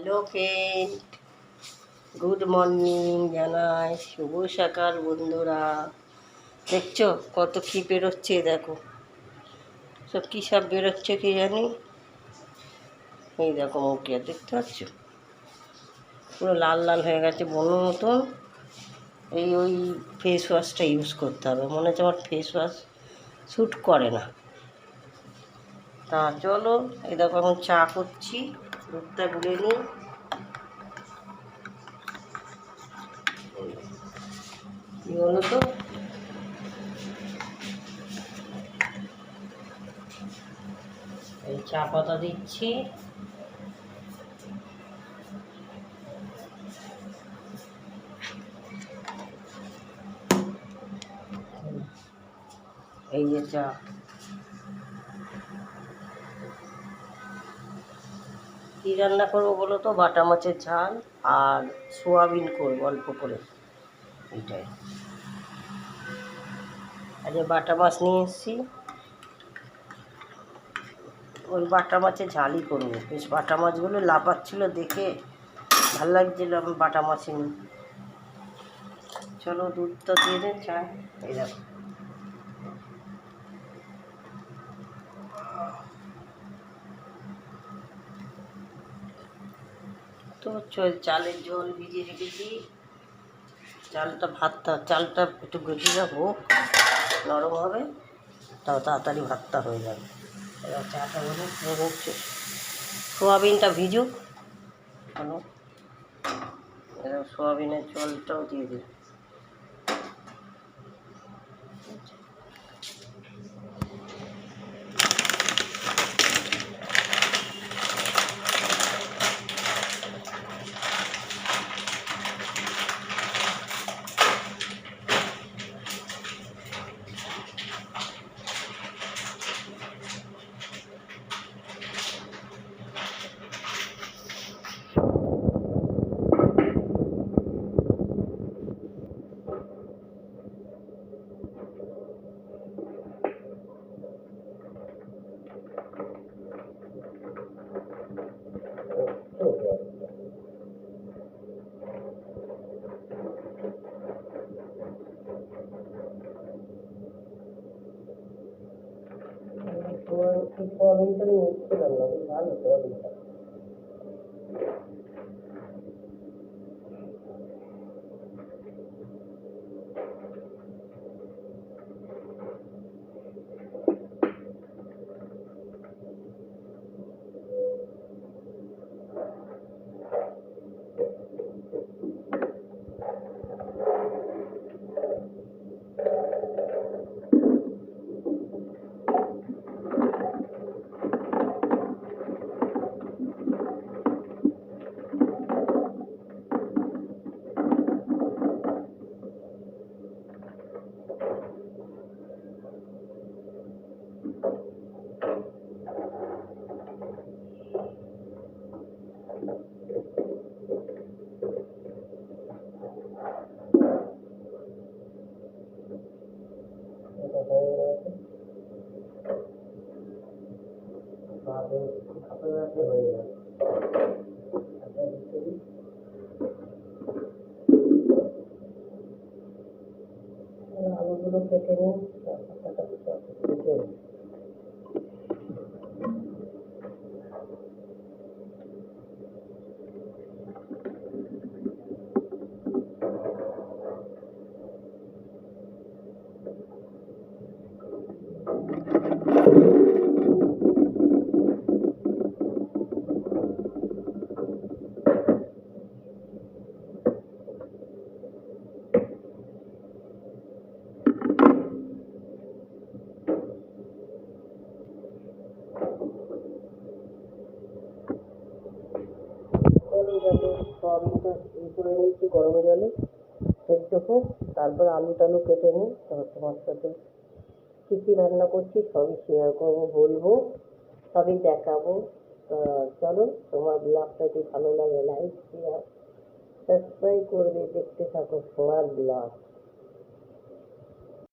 Hello friend, good morning জানাই, শুভ সকাল বন্ধুরা। দেখছো কত কী বেরোচ্ছে, দেখো সব কী সব বেরোচ্ছে কি জানি। এই দেখো মুখে দেখতে পাচ্ছ, পুরো লাল লাল হয়ে গেছে বনুর মতন। ওই ফেস ওয়াশটা ইউজ করতে হবে, মনে হচ্ছে আমার ফেস ওয়াশ শ্যুট করে না। তা চলো, এই দেখো এখন চা করছি, দুধটা গুলে নিই। কি বলো তো, এই চা পাতা দিচ্ছি। এই যে চা, কী রান্না করবো বলো তো? বাটা মাছের ঝাল আর সোয়াবিন করবো অল্প করে, এইটাই। আজকে বাটা মাছ নিয়ে এসেছি, ওই বাটা মাছের ঝালই করবো। বেশ বাটা মাছগুলো লাফাচ্ছিলো দেখে ভাল লাগছিল, আমি বাটা মাছই নিই। চলো দুধটা দিয়ে দেন চা। এই দেখো, তো চালের জল ভিজিয়ে রেখেছি। চালটা একটু গজিয়ে হোক, নরম হবে, তাও তাড়াতাড়ি ভাতটা হয়ে যাবে। এবার চাটা হচ্ছে, সোয়াবিনটা ভিজুক। হলো, এবার সোয়াবিনের জলটাও দিয়ে দিই। সোয়াবিনটা আমি মিক্স করলাম না, ভালো সোয়াবিনটা। আলুগুলো কেটে নিই, কেটে সোয়াবিনটা করে নিচ্ছি গরম জলে, সেদ্ধ হোক, তারপর আলু টালু কেটে নিই। তারপর তোমার সাথে কী কী রান্না করছি সবই শেয়ার করবো, বলবো, সবই দেখাবো। চলো, তোমার ব্লগটা যদি ভালো লাগে লাইক শেয়ার সাবস্ক্রাইব করবে, দেখতে থাকো সোনার ব্লগ।